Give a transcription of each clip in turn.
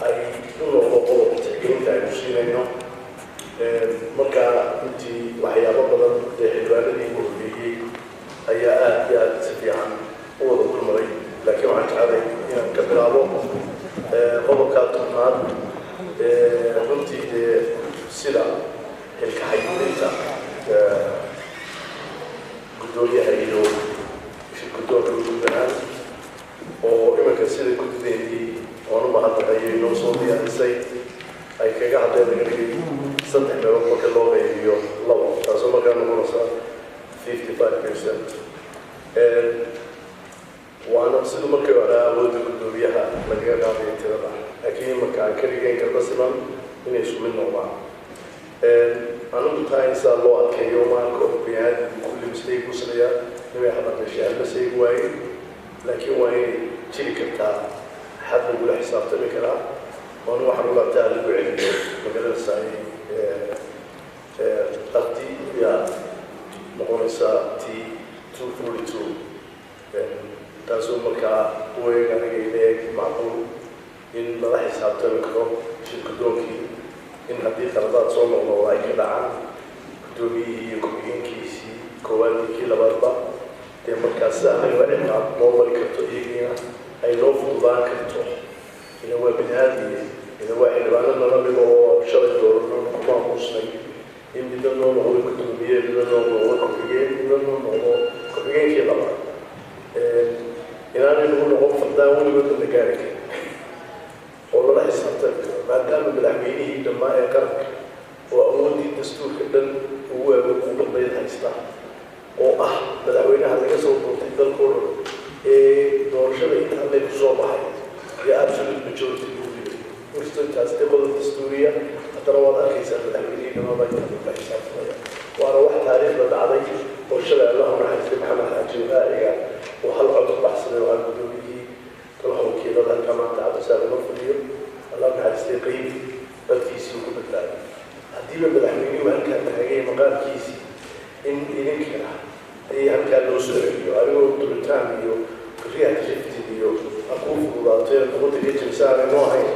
ay u noqdo qodob tixgelinta ay ku siinayno markaa intii waxyaabo badan ee xildhibaanadii ugu horreeyey ayaa aad iyo aad si fiican u wada dulmaray laakiin waxaan jeclay inaan ka bilaabo qodobkaa tobnaad runtii dee sida xilka xayuulinta gudoomiyaha iyo shirgudoonka guud ahaan oo iminka sida guddeedii oon u mahadnaqayay noo soo diyaarisay ay kaga hadleen laga dhigay 3 meelood marka loo qaybiyo 2 taasoo markaa noqonaysa 55%. waana siduu markii hore awoodda gudoomiyaha lagaga qaadayo tirada laakiin marka aan ka dhigayn karba siman inay isku mid noqdaan anigu taa in saa loo adkeeyo maalka biniaadam kulli mistake ku sameeyaa inay hadaqashay hal mistake waaye laakiin waa inay jiri kartaa xad lagula xisaabtami karaa waana waxaan u laabtaa lagu celiyo magaalada saay arti yaa noqonaysaa t 242 taasoo markaa weeg aniga ileeg macquul in lala xisaabtami karo shirkadoonkii in haddii qaladaad soo noqdo ay ka dhacaan gudoomiyihii iyo ku-xigeenkiisii koowaadii kii labaadba dee markaas sida anaga ciqaab noo mari karto iyagiina ay noo fududaan karto ina waa bini-aadmiye ina waa xildhibaano nala mido oo shalay doorano maamuusnay in midna noo noqdo gudoomiye midna noo noqdo ku-xigeen midna noo noqdo ku-xigeenkii labaad inaanay nagu noqon fardaan weligood la gaari karin oo lala xisaabtami karo maadaama madaxweynihii dhammaa ee qaranka oo awoodii dastuurka dhan ugu badnayd haysta oo ah madaxweynaha laga soo doortay dalkoo dhan ee doorashada intaanay ku soo baxay iyo absolute majority lagu riday inkastoo intaas dee qodob dastuuriya haddana waad arkaysaa madaxweynihii dhammaaba intaan la xisaabtamaya waana wax taariikhda dhacday oo shalay allahu naxariistay maxamed xaaji raaciga oo hal cod u baxsaday oo aan gudoomiyihii golaha wakiilada halkaa maanta cabdisaaq uma fadhiyo allahu naxariistay qaybi dadkiisii ugu badbaaday haddiiba madaxweynuhu halkaa taagay maqaamkiisii in idinkana ayay halkaa loo soo celiyo anigoo duritaan iyo riyaad riftid iyo akuu fududaato ee ummadda ka jibsaanay noo ahayn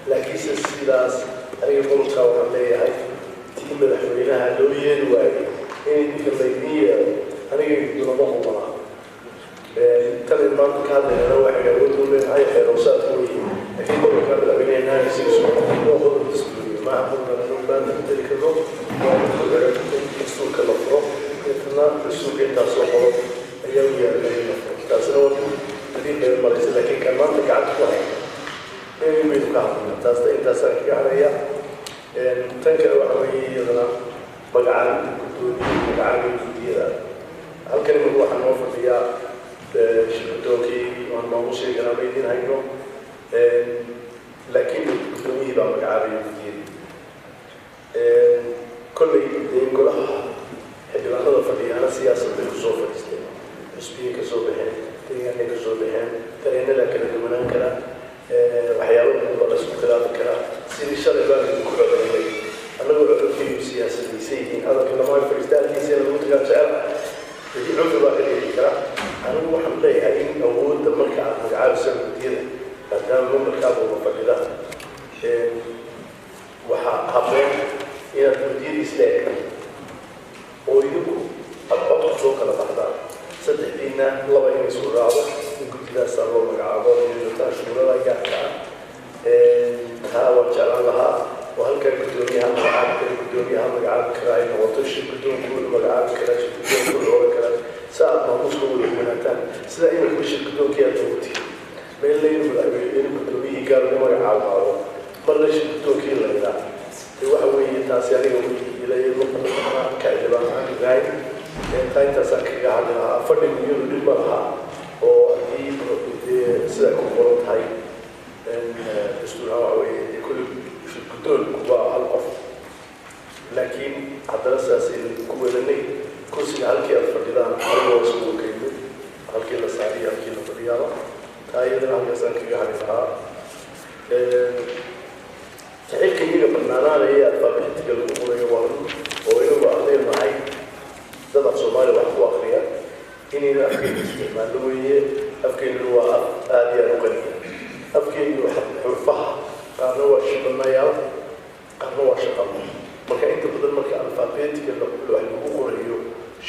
laakiinse sidaas aniga qodobkaa waxaan leeyahay tii madaxweynaha loo yeeli waayey in idinka laydin yeelo aniga dunaba hubanaa tan maanta ka hadlayana waxay awooduu leedahay xeer hoosaadka weeye laakiin qodobkaa madaxweynaha isiisu oo qodob dastuuriyo maaha qodobkana loo baanta ku tali karno waa in dastuurka la furo intana dastuurka intaasoo qodob ayaa u yaalay in la furo taasina waa hadii dheer maraysa laakiin kan maanta gacanta ku haya in baynu ka hadlayna taasta intaasaan kaga hadaya tan kale waxa weeye iyadana magacaabinta gudoomiye magacaabinta guddiyada halkan imika waxaa noo fadhiyaa shirkadoonkii waan noogu sheeganaa ma idiin hayno laakiin gudoomiyihii baa magacaabaya guddiyadii kolley dee golaha xildhibaanada fadhiyaana siyaasadbay kusoo fadhiisteen xusbiyay ka soo baxeen deegaanay ka soo baxeen dareenadaa kala duwanaan kara waxyaabo badan baa laisku khilaafi karaa sidii shalay baan idinku codeynay annagoo cododkaygu siyaasadaysan yihiin hadalka lamaa fadhiistaalkiisa lagu tagaa jecel wixii cudri baa ka dhigi kara anigu waxaan leeyahay in awoodda marka aad magacaabisan guddiyada maadaama mamarkaabuuba fadhida waxaa habboon inaad guddiyadii isla egtay oo idinku aad codku soo kala baxdaan saddexdiina laba inay isku raacdo in guddidaasaa loo magacaabo inaytaan shuurada gaarka ah taa waan jeclaan lahaa oo halkaa guddoomiyaha magacaabi kara guddoomiyaha magacaabi karaa ay noqoto shir guddoonkooda magacaabi karaa shir guddoonkooda oran karaa sa aad maamuuska wada wanaataan sidaa inanku shir guddoonkii aad noqotiin meel laynu madaxweyne guddoomiyihii gaar ugu magacaabaado marna shir guddoonkii laydaa dee waxa weeye taasi aniga ilay ka xildhibaan aan gahay taa intaasaan kaga hadli lahaa fadhigu iyadu dhib ma lahaa oo haddii sidaa ku qoran tahay dastuuraha waxa weeye dee kulli shir guddoonku waa hal qof laakiin haddana sidaasaynu ku wedanay kursiga halkii aad fadhidaan anigoo iskugu kaydo halkii la saariyo halkii la fadhiyaaba taa iyadana halkaasaan kaga hadli lahaa xilka iyaga banaanaanaya alfaabetiga lagu qorayo waa oo inagu ardayn nahay dad af soomaaliya wax ku akriya inayna afkeena isticmaallo weeye afkeennuna waa af aada iyo aada u qaniya afkeenu xurfaha qaarna waa shaqanayaal qaarna waa shaqalo marka inta badan marka alfaabeetiga lagu qorayo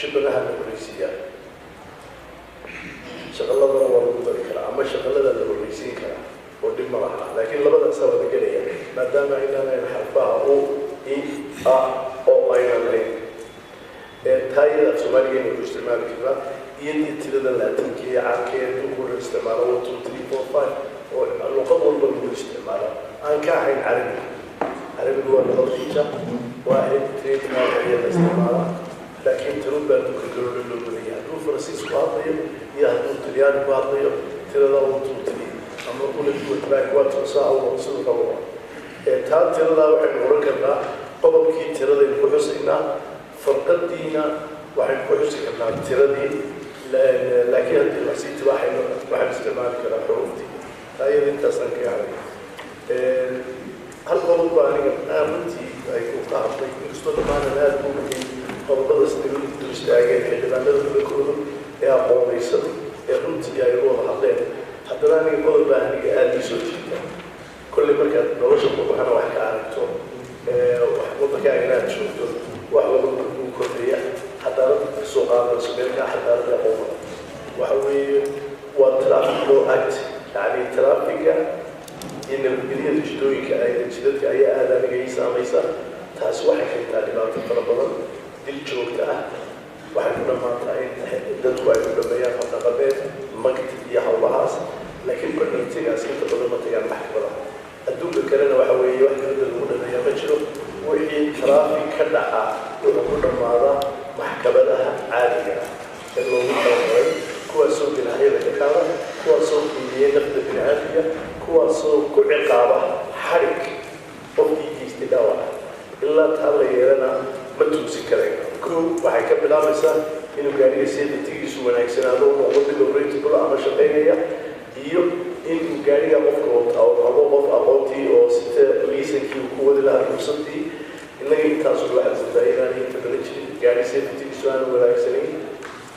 shaqalaha la horeysiiyaa shaqaladana waa lagu dari karaa ama shaqalada la horeysiin karaa oo dhib ma laha laakiin labadaasa wada gelaya maadaama aynaanayn xarfaha u i a oo aynan lahayn taayada soomaaligeena wuxuu isticmaali karaa iyadii tirada laatinka iyo caankeeda ugu isticmaalo 1 2 3 4 5 oo luqad walba lagu isticmaalo aan ka ahayn carabigu waa luqadkiisa waa eritreedna ayaa la isticmaalaa laakiin tirada baa ku kala loo leeyahay hadduu faransiisku hadlayo iyo hadduu talyaani ku hadlayo tirada 1 2 3 ama kula duwan track waa tusaa oo sidoo kale taa tirada waxay oran kartaa qodobkii tirada ku xusaynaa farqadiina waxay ku xusi kartaa tiradii laakiin haddii la sii tibaaxayno waxaan isticmaali karaa xuruuftii taayada intaasaan ka yahay hal qodob baa aniga runtii ay ku qaatay inkastoo dhamaanan aada u muhiim qodobada sida u istaageen xildhibaanada dalkooda ee aqoonaysan ee runtii ay wada hadleen haddana aniga qodob baa aniga aada ii soo jiita kolley markaad nolosha waxana wax ka aragto waddankaa inaad joogto wax walba kuu kordhaya xadaarada kasoo qaadayso meelkaa xadaarada aqoonada waxa weeye waa traffic law act yacni traffiga iyo nabadgelyada jidooyinka jidadka ayaa aada aniga ii saamaysa taasi waxay keentaa dhibaato fara badan dil joogta ah waxay ku dhammaantaa in dadku ay ku dhameeyaan hordhaqameed magti iyo hawlahaas laakiin barnaamijyadaas inta badan ma tagaan maxkamadaha adduunka kalena waxa weeye wax dibadda lagu dhameeyaa ma jiro wixii traffic ka dhaca wuxuu ku dhammaadaa maxkamadaha caadiga ah ee loogu talagalay kuwaasoo ganahyada ka qaada kuwaasoo qiimeeya nafda bini'aadmiga kuwaasoo ku ciqaaba xarig qofkii geystay dhaawaca ilaa taa la yeelana ma tuusin karayn kow waxay ka bilaabaysaa inuu gaariga safetygiisu wanaagsanaado uu noqdo mid operatable ama shaqaynaya iyo inuu gaariga qofka wataa oo rabo qof aqoontii oo sita liisankii uu ku wadi lahaa ruqsadii innaga intaasu waxaad sabtaa inaanay inta badan jirin gaari safetygiisu aanu wanaagsanayn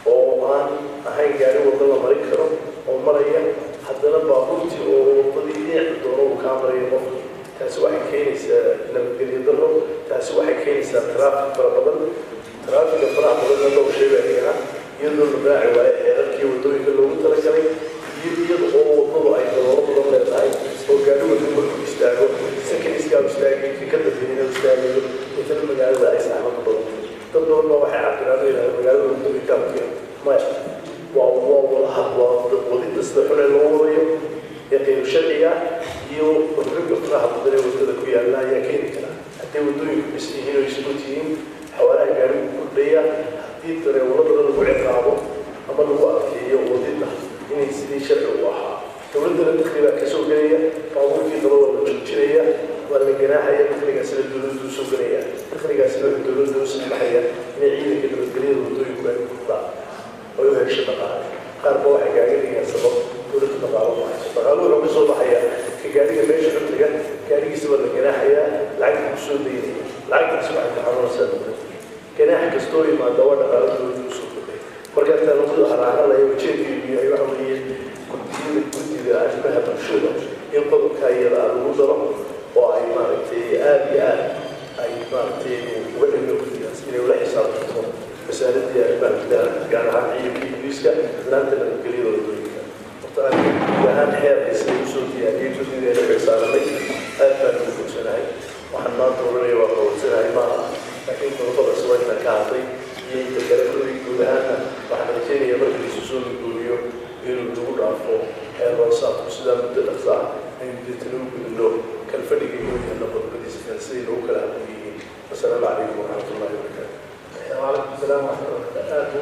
oo aan ahayn gaari wadda la marin karo oo maraya haddana baabuurtii oo waddadii dhinaca doono uu kaa marayo qofkii taasi waxay keenaysaa nabadgelyo darro taasi waxay keenaysaa traffic fara badan traffiga faraha badanna loo sheegayana iyadoo la raaci waayo xeerarkii waddooyinka loogu talagalay iyo iyada oo waddadu ay daloolo badan leedahay oo gaari wadda markuu istaago sakiniskaa istaagay ka dambeeyana istaagayo intana magaalada ay saxmad badan dad badan baa waxay cabiraan leedahay magaalada waddooyinkaamkiya maya waa walaha waa wadida sida xunee loo wadayo ee qeyb sharciga iyo wadooyinka faraha badan ee waddada ku yaalla ayaa keeni kara hadday waddooyinku bis yihiin oo isku tihiin xawaaraha gaarigu kordhaya haddii dareewalada lagu ciqaabo ama lagu adkeeyo wadida inay sidii sharci u ahaa dowladdana dakhli baa kasoo gelaya baabuurkii daba waa la joojinaya waa la ganaaxaya dakhligaasina dowladdu soo gelaya dakhligaasina dowladda u saxmaxaya inay ciidanka nabadgelyada waddooyinku ay kordhaan oo u hesho dhaqaale qaarba waxay gaarigayaan sabab dowladda dhaqaalo ma hayso dhaqaalo wuxuu ka soo baxaya ka gaariga meesha xuntiga gaarigiisa waa la ganaaxayaa lacagta ku soo daynaya lacagtaasi waxay ku xanuunaysaa dowladda ganaax kastoo yimaada waa dhaqaalo dowladda u soo kordhay markaa talamada haraanalaya ujeedkeedu yahay waxa weeye guddida arrimaha bulshada in qodobka iyada lagu daro oo ay maaragtay aada iyo aad ay maaragtay uga dhigno guddigaas inay ula xisaabtanto masaaladii arrimaha gudaha gaar ahaan ciidankii booliiska laanta nabadgelyada waddooyinka horta aniga guud ahaan xeerka siday usoo diyaariyey guddideena xilsaaranay aad baan ugu fogsanahay waxaan maanta oranaya waa qabadsanahay maaha laakiin qodobadaas waa inaan ka hadlay iyo inta kale kulligii guud ahaanna waxaan rajeynaya marka laisu soo guuriyo inuu lagu dhaafo xeer hoosaadku sidaa muddo dhaqsa ah aynu deetana u gudubno kan fadhiga inuu yahay qodobadiisa kan siday loogu kala hadlan yihiin wasalaamu calaykum waraxmatullahi wabarakaatu وعليكم السلام ورحمة الله وبركاته.